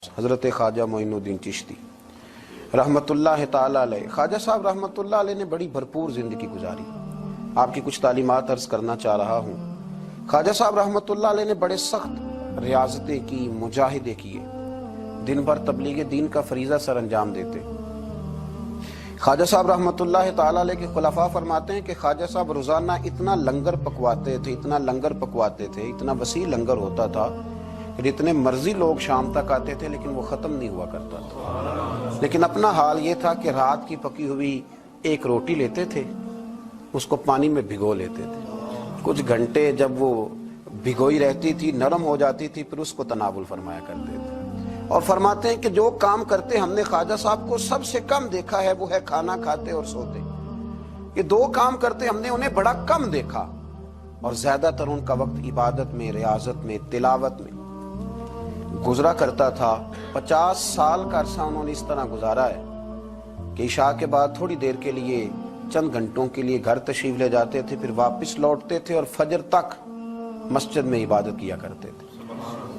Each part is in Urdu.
حضرت خواجہ معین الدین چشتی رحمتُاللہ تعالی علیہ۔ خواجہ صاحب رحمتُاللہ علیہ نے بڑی بھرپور زندگی گزاری۔ آپ کی کچھ تعلیمات عرض کرنا چاہ رہا ہوں۔ خواجہ صاحب رحمتُاللہ علیہ نے بڑے سخت ریاضتیں کی، مجاہدے کیے، دن بھر تبلیغ دین کا فریضہ سر انجام دیتے۔ خواجہ صاحب رحمتُاللہ تعالی علیہ کے خلفاء فرماتے ہیں کہ خواجہ صاحب روزانہ اتنا لنگر پکواتے تھے، اتنا وسیع لنگر ہوتا تھا کہ جتنے مرضی لوگ شام تک آتے تھے لیکن وہ ختم نہیں ہوا کرتا تھا۔ لیکن اپنا حال یہ تھا کہ رات کی پکی ہوئی ایک روٹی لیتے تھے، اس کو پانی میں بھگو لیتے تھے، کچھ گھنٹے جب وہ بھگوئی رہتی تھی نرم ہو جاتی تھی، پھر اس کو تناول فرمایا کرتے تھے۔ اور فرماتے ہیں کہ جو کام کرتے ہم نے خواجہ صاحب کو سب سے کم دیکھا ہے وہ ہے کھانا کھاتے اور سوتے۔ یہ دو کام کرتے ہم نے انہیں بڑا کم دیکھا، اور زیادہ تر ان کا وقت عبادت میں، ریاضت میں، تلاوت میں گزرا کرتا تھا۔ 50 سال کا عرصہ انہوں نے اس طرح گزارا ہے کہ عشاء کے بعد تھوڑی دیر کے لیے، چند گھنٹوں کے لیے گھر تشریف لے جاتے تھے، پھر واپس لوٹتے تھے اور فجر تک مسجد میں عبادت کیا کرتے تھے۔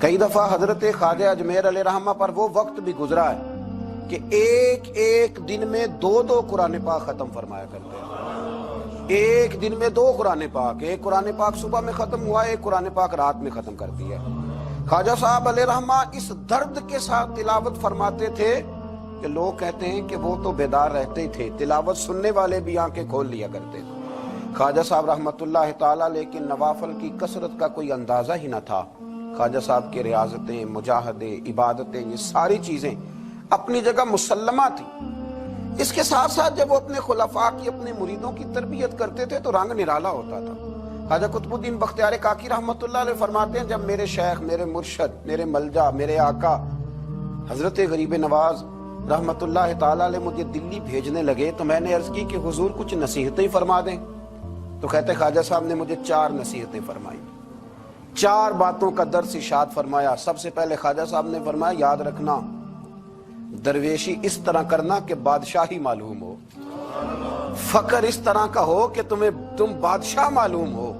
کئی دفعہ حضرت خواجہ اجمیر علیہ رحمہ پر وہ وقت بھی گزرا ہے کہ ایک دن میں 2 قرآن پاک ختم فرمایا کرتے ہیں۔ ایک دن میں 2 قرآن پاک، ایک قرآن پاک صبح میں ختم ہوا، ایک قرآن پاک رات میں ختم کر دیا۔ خواجہ صاحب علیہ رحمہ اس درد کے ساتھ تلاوت فرماتے تھے کہ لوگ کہتے ہیں کہ وہ تو بیدار رہتے ہی تھے، تلاوت سننے والے بھی آنکھیں کھول لیا کرتے تھے۔ خواجہ صاحب رحمتُاللہ تعالیٰ لیکن نوافل کی کثرت کا کوئی اندازہ ہی نہ تھا۔ خواجہ صاحب کے ریاضتیں، مجاہدے، عبادتیں، یہ ساری چیزیں اپنی جگہ مسلمہ تھی۔ اس کے ساتھ ساتھ جب وہ اپنے خلفاء کی، اپنے مریدوں کی تربیت کرتے تھے تو رنگ نرالا ہوتا تھا۔ خواجہ قطب الدین بختیار کاکی رحمۃ اللہ علیہ فرماتے ہیں، جب میرے شیخ، میرے مرشد، میرے ملجا، میرے آقا حضرت غریب نواز رحمۃ اللہ تعالیٰ علیہ مجھے دلی بھیجنے لگے تو میں نے عرض کی کہ حضور کچھ نصیحتیں فرما دیں۔ تو کہتے خواجہ صاحب نے مجھے 4 نصیحتیں فرمائی، 4 باتوں کا درس ارشاد فرمایا۔ سب سے پہلے خواجہ صاحب نے فرمایا، یاد رکھنا درویشی اس طرح کرنا کہ بادشاہی معلوم ہو، فقر اس طرح کا ہو کہ تم بادشاہ معلوم ہو۔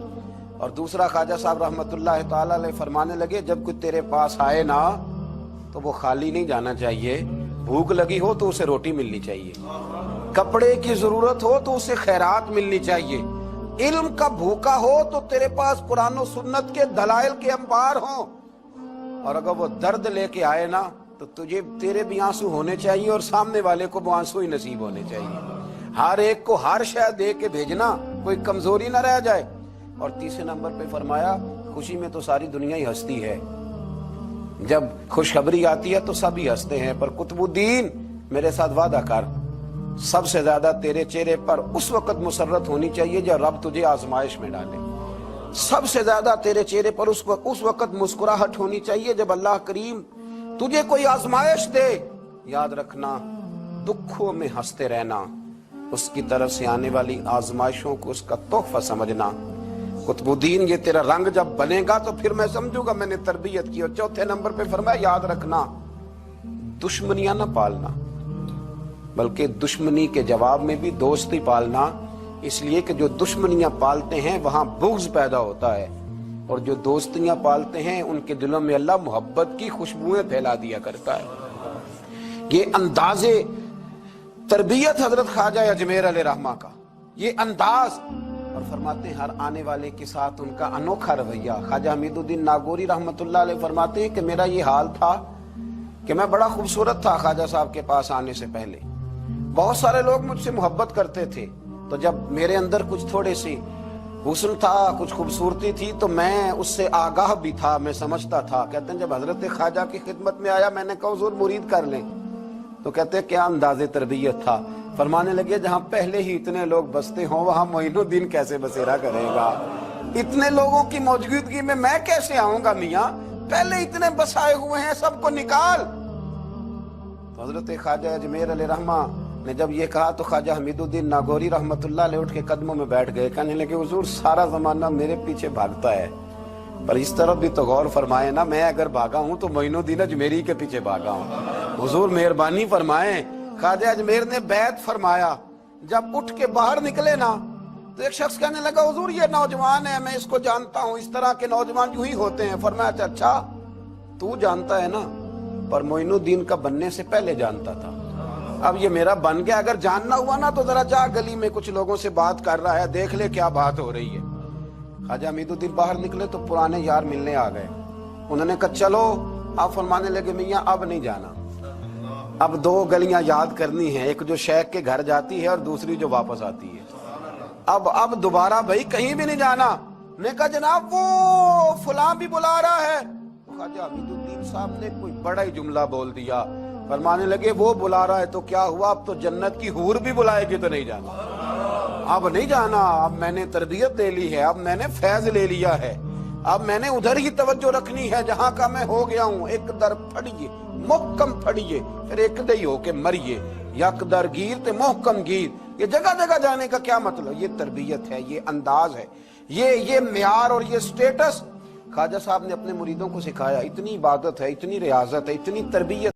اور دوسرا خواجہ صاحب رحمۃ اللہ تعالیٰ علیہ فرمانے لگے، جب کوئی تیرے پاس آئے نا تو وہ خالی نہیں جانا چاہیے، بھوک لگی ہو تو اسے روٹی ملنی چاہیے، کپڑے کی ضرورت ہو تو اسے خیرات ملنی چاہیے، علم کا بھوکا ہو تو تیرے پاس قرآن و سنت کے دلائل کے انبار ہوں، اور اگر وہ درد لے کے آئے نا تو تیرے بھی آنسو ہونے چاہیے اور سامنے والے کو وہ آنسو ہی نصیب ہونے چاہیے۔ ہر ایک کو ہر شے دے کے بھیجنا، کوئی کمزوری نہ رہ جائے۔ اور تیسرے نمبر پہ فرمایا، خوشی میں تو ساری دنیا ہی ہنستی ہے، جب خوشخبری آتی ہے تو سب ہی ہنستے ہیں، پر قطب الدین میرے ساتھ وعدہ کر، سب سے زیادہ تیرے چہرے پر اس وقت مسرت ہونی چاہیے جب رب تجھے آزمائش میں ڈالے، سب سے زیادہ تیرے چہرے پر اس وقت مسکراہٹ ہونی چاہیے جب اللہ کریم تجھے کوئی آزمائش دے۔ یاد رکھنا دکھوں میں ہنستے رہنا، اس کی طرف سے آنے والی آزمائشوں کو اس کا تحفہ سمجھنا۔ قطب الدین یہ تیرا رنگ جب بنے گا تو پھر میں سمجھوں گا میں نے تربیت کی۔ اور چوتھے نمبر پہ فرمایا، یاد رکھنا دشمنیاں نہ پالنا، بلکہ دشمنی کے جواب میں بھی دوستی پالنا، اس لیے کہ جو دشمنیاں پالتے ہیں وہاں بغض پیدا ہوتا ہے، اور جو دوستیاں پالتے ہیں ان کے دلوں میں اللہ محبت کی خوشبوئیں پھیلا دیا کرتا ہے۔ یہ انداز تربیت حضرت خواجہ اجمیر علیہ رحمہ کا، یہ انداز، اور فرماتے ہیں ہر آنے والے کے ساتھ ان کا انوکھا رویہ۔ خواجہ حمید الدین ناگوری رحمۃ اللہ علیہ فرماتے ہیں کہ میرا یہ حال تھا کہ میں بڑا خوبصورت تھا خواجہ صاحب کے پاس آنے سے پہلے، بہت سارے لوگ مجھ سے محبت کرتے تھے، تو جب میرے اندر کچھ تھوڑے سی حسن تھا، کچھ خوبصورتی تھی تو میں اس سے آگاہ بھی تھا، میں سمجھتا تھا۔ کہتے ہیں جب حضرت خواجہ کی خدمت میں آیا میں نے کہا حضور مرید کر لیں، تو کہتے ہیں کیا انداز تربیت تھا۔ فرمانے لگے جہاں پہلے ہی اتنے لوگ بستے ہوں وہاں معین الدین کیسے بسیرا کرے گا، اتنے لوگوں کی موجودگی میں میں کیسے آؤں گا میاں، پہلے اتنے بسائے ہوئے ہیں، سب کو نکال۔ تو حضرت خواجہ اجمیر علیہ رحمہ نے جب یہ کہا تو خواجہ حمید الدین ناگوری رحمۃ اللہ علیہ اٹھ کے قدموں میں بیٹھ گئے، کہنے لگے حضور سارا زمانہ میرے پیچھے بھاگتا ہے، پر اس طرف بھی تو غور فرمائے نا، میں اگر بھاگا ہوں تو معین الدین اجمیری کے پیچھے بھاگا ہوں، حضور مہربانی فرمائیں۔ خواجہ اجمیر نے بیعت فرمایا، جب اٹھ کے باہر نکلے نا تو ایک شخص کہنے لگا حضور یہ نوجوان ہے، میں اس کو جانتا ہوں، اس طرح کے نوجوان یوں ہی ہوتے ہیں۔ فرمایا اچھا تو جانتا ہے نا، پر معین الدین کا بننے سے پہلے جانتا تھا. اب یہ میرا بن گیا, اگر جاننا ہوا نا تو ذرا جا گلی میں کچھ لوگوں سے بات کر رہا ہے, دیکھ لے کیا بات ہو رہی ہے. خواجہ امید الدین باہر نکلے تو پرانے یار ملنے آ گئے. انہوں نے کہا چلو. آپ فرمانے لگے میاں اب نہیں جانا, اب 2 گلیاں یاد کرنی ہیں, ایک جو شیخ کے گھر جاتی ہے اور دوسری جو واپس آتی ہے. اب دوبارہ بھائی کہیں بھی نہیں جانا. نے کہا جناب وہ فلاں بھی بلا رہا ہے. خواجہ امید الدین صاحب نے کوئی بڑا ہی جملہ بول دیا. فرمانے لگے وہ بلا رہا ہے تو کیا ہوا, اب تو جنت کی حور بھی بلائے گی تو نہیں جانا. اب نہیں جانا, اب میں نے تربیت لے لی ہے, اب میں نے فیض لے لیا ہے, اب میں نے ادھر ہی توجہ رکھنی ہے جہاں کا میں ہو گیا ہوں. ایک در پھڑیے محکم پھڑیے, پھر ایک دئی ہو کے مریے, یک در گیر تے محکم گیر. یہ جگہ جگہ جانے کا کیا مطلب؟ یہ تربیت ہے, یہ انداز ہے, یہ معیار اور یہ سٹیٹس خواجہ صاحب نے اپنے مریدوں کو سکھایا. اتنی عبادت ہے, اتنی ریاضت ہے, اتنی تربیت